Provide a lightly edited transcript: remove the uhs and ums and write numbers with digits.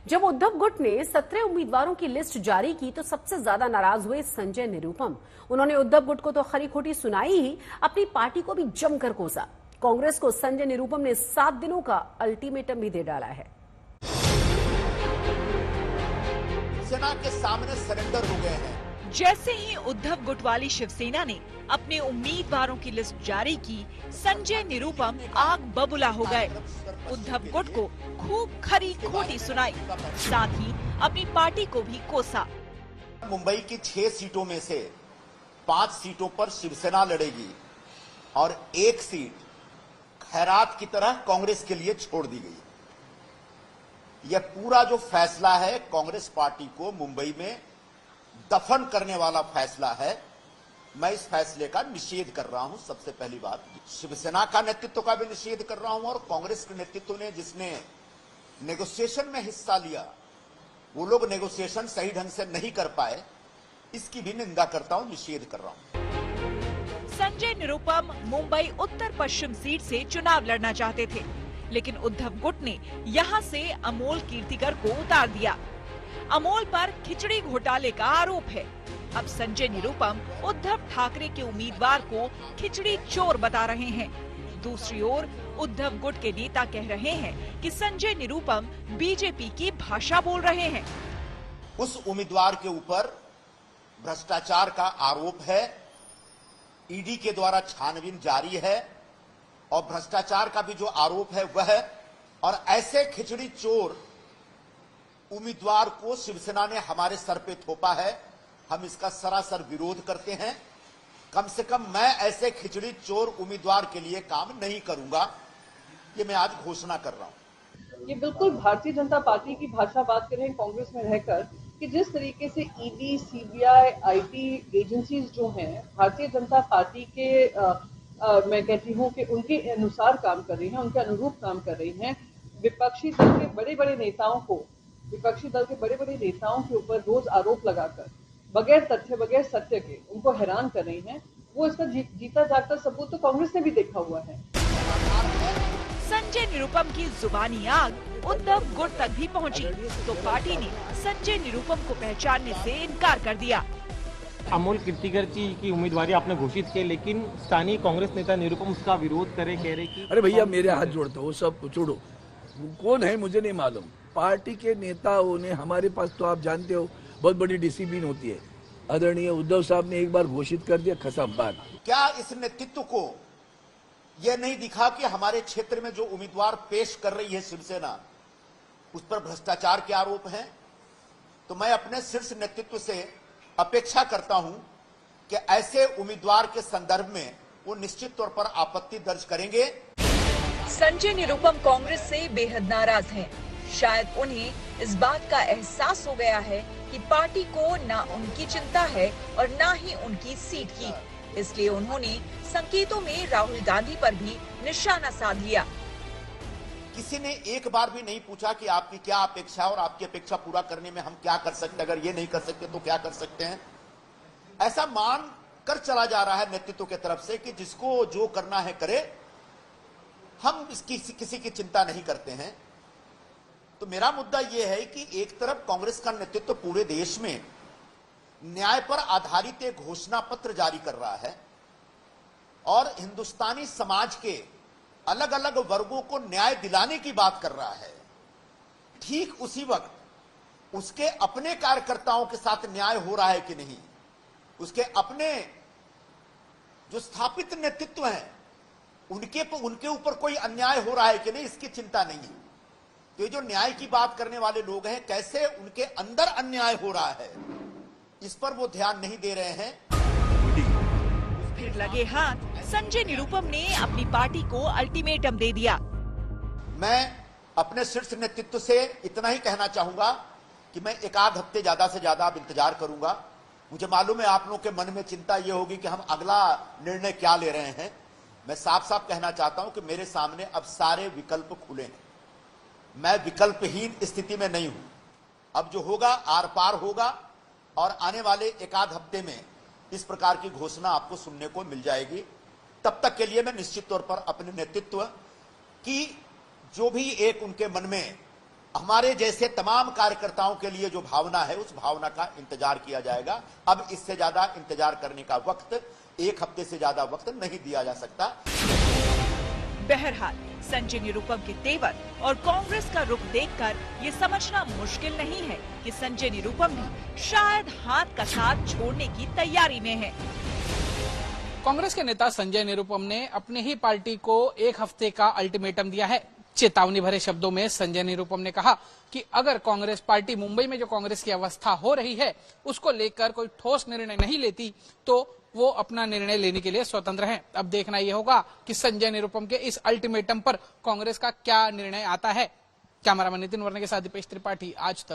जब उद्धव गुट ने 17 उम्मीदवारों की लिस्ट जारी की तो सबसे ज्यादा नाराज हुए संजय निरुपम। उन्होंने उद्धव गुट को तो खरी खोटी सुनाई ही, अपनी पार्टी को भी जमकर कोसा। कांग्रेस को संजय निरुपम ने 7 दिनों का अल्टीमेटम भी दे डाला है। सेना के सामने सरेंडर हो गए हैं। जैसे ही उद्धव गुट वाली शिवसेना ने अपने उम्मीदवारों की लिस्ट जारी की, संजय निरुपम आग बबूला हो गए। उद्धव गुट को खूब खरी खोटी सुनाई, साथ ही अपनी पार्टी को भी कोसा। मुंबई की 6 सीटों में से 5 सीटों पर शिवसेना लड़ेगी और 1 सीट खैरात की तरह कांग्रेस के लिए छोड़ दी गई। यह पूरा जो फैसला है कांग्रेस पार्टी को मुंबई में दफन करने वाला फैसला है। मैं इस फैसले का निषेध कर रहा हूं। सबसे पहली बात, शिवसेना का नेतृत्व का भी निषेध कर रहा हूं और कांग्रेस के नेतृत्व ने जिसने नेगोशिएशन में हिस्सा लिया, वो लोग नेगोशिएशन सही ढंग से नहीं कर पाए, इसकी भी निंदा करता हूं, निषेध कर रहा हूं। संजय निरुपम मुंबई उत्तर पश्चिम सीट से चुनाव लड़ना चाहते थे, लेकिन उद्धव गुट ने यहां से अमोल कीर्तिकर को उतार दिया। अमोल पर खिचड़ी घोटाले का आरोप है। अब संजय निरुपम उद्धव ठाकरे के उम्मीदवार को खिचड़ी चोर बता रहे हैं। दूसरी ओर उद्धव गुट के नेता कह रहे हैं कि संजय निरुपम बीजेपी की भाषा बोल रहे हैं। उस उम्मीदवार के ऊपर भ्रष्टाचार का आरोप है, ईडी के द्वारा छानबीन जारी है और भ्रष्टाचार का भी जो आरोप है वह है, और ऐसे खिचड़ी चोर उम्मीदवार को शिवसेना ने हमारे सर पे थोपा है। हम इसका सरासर विरोध करते हैं। कम से कम मैं ऐसे खिचड़ी चोर उम्मीदवार के लिए काम नहीं करूंगा, ये मैं आज घोषणा कर रहा हूं। ये बिल्कुल भारतीय जनता पार्टी की भाषा बात कर रहे हैं कांग्रेस में रहकर कि जिस तरीके से ईडी, सीबीआई, आईटी एजेंसीज जो हैं भारतीय जनता पार्टी के मैं कहती हूँ कि उनके अनुसार काम कर रही हैं, उनके अनुरूप काम कर रही हैं। विपक्षी दल के बड़े बड़े नेताओं के ऊपर रोज आरोप लगाकर बगैर तथ्य, बगैर सत्य के उनको हैरान कर रही हैं। वो इसका जीता जागता सबूत तो कांग्रेस ने भी देखा हुआ है। संजय निरुपम की जुबानी आग उद्धव गुट तक भी पहुंची, तो पार्टी ने संजय निरुपम को पहचानने से इनकार कर दिया। अमोल कीर्तिकर जी की उम्मीदवारी आपने घोषित की, लेकिन स्थानीय कांग्रेस नेता निरुपम उसका विरोध कह रहे कि अरे भैया मेरे हाथ जोड़ते हो, सब छोड़ो, कौन है मुझे नहीं मालूम। पार्टी के नेताओं ने, हमारे पास तो आप जानते हो बहुत बड़ी डिसिप्लिन होती है। आदरणीय उद्धव साहब ने एक बार घोषित कर दिया, खत्म बात। क्या इस नेतृत्व को यह नहीं दिखा कि हमारे क्षेत्र में जो उम्मीदवार पेश कर रही है शिवसेना, उस पर भ्रष्टाचार के आरोप हैं? तो मैं अपने शीर्ष नेतृत्व से अपेक्षा करता हूं कि ऐसे उम्मीदवार के संदर्भ में वो निश्चित तौर पर आपत्ति दर्ज करेंगे। संजय निरुपम कांग्रेस से बेहद नाराज हैं। शायद उन्हें इस बात का एहसास हो गया है कि पार्टी को ना उनकी चिंता है और ना ही उनकी सीट की, इसलिए उन्होंने संकेतों में राहुल गांधी पर भी निशाना साध लिया। किसी ने एक बार भी नहीं पूछा कि आपकी क्या अपेक्षा है और आपकी अपेक्षा पूरा करने में हम क्या कर सकते हैं, अगर ये नहीं कर सकते तो क्या कर सकते हैं। ऐसा मान कर चला जा रहा है नेतृत्व की तरफ से कि जिसको जो करना है करे, हम इसकी किसी की चिंता नहीं करते हैं। तो मेरा मुद्दा यह है कि एक तरफ कांग्रेस का नेतृत्व पूरे देश में न्याय पर आधारित एक घोषणा पत्र जारी कर रहा है और हिंदुस्तानी समाज के अलग अलग वर्गों को न्याय दिलाने की बात कर रहा है। ठीक उसी वक्त उसके अपने कार्यकर्ताओं के साथ न्याय हो रहा है कि नहीं, उसके अपने जो स्थापित नेतृत्व हैं उनके ऊपर कोई अन्याय हो रहा है कि नहीं, इसकी चिंता नहीं है। तो ये जो न्याय की बात करने वाले लोग हैं, कैसे उनके अंदर अन्याय हो रहा है, इस पर वो ध्यान नहीं दे रहे हैं। फिर लगे हाथ संजय निरुपम ने अपनी पार्टी को अल्टीमेटम दे दिया। मैं अपने शीर्ष नेतृत्व से इतना ही कहना चाहूंगा कि मैं एक आध हफ्ते ज्यादा से ज्यादा अब इंतजार करूंगा। मुझे मालूम है आप लोगों के मन में चिंता यह होगी कि हम अगला निर्णय क्या ले रहे हैं। मैं साफ साफ कहना चाहता हूं कि मेरे सामने अब सारे विकल्प खुले हैं। मैं विकल्पहीन स्थिति में नहीं हूं। अब जो होगा आर पार होगा और आने वाले एक आध हफ्ते में इस प्रकार की घोषणा आपको सुनने को मिल जाएगी। तब तक के लिए मैं निश्चित तौर पर अपने नेतृत्व की जो भी एक उनके मन में हमारे जैसे तमाम कार्यकर्ताओं के लिए जो भावना है उस भावना का इंतजार किया जाएगा। अब इससे ज्यादा इंतजार करने का वक्त, एक हफ्ते से ज्यादा वक्त नहीं दिया जा सकता। बहरहाल संजय निरुपम के तेवर और कांग्रेस का रुख देखकर ये समझना मुश्किल नहीं है कि संजय निरुपम भी शायद हाथ का साथ छोड़ने की तैयारी में है। कांग्रेस के नेता संजय निरुपम ने अपनी ही पार्टी को एक हफ्ते का अल्टीमेटम दिया है। चेतावनी भरे शब्दों में संजय निरुपम ने कहा कि अगर कांग्रेस पार्टी मुंबई में जो कांग्रेस की अवस्था हो रही है उसको लेकर कोई ठोस निर्णय नहीं लेती तो वो अपना निर्णय लेने के लिए स्वतंत्र हैं। अब देखना यह होगा कि संजय निरुपम के इस अल्टीमेटम पर कांग्रेस का क्या निर्णय आता है। कैमरामैन नितिन वर्मा के साथ दीपेश त्रिपाठी, आज तक।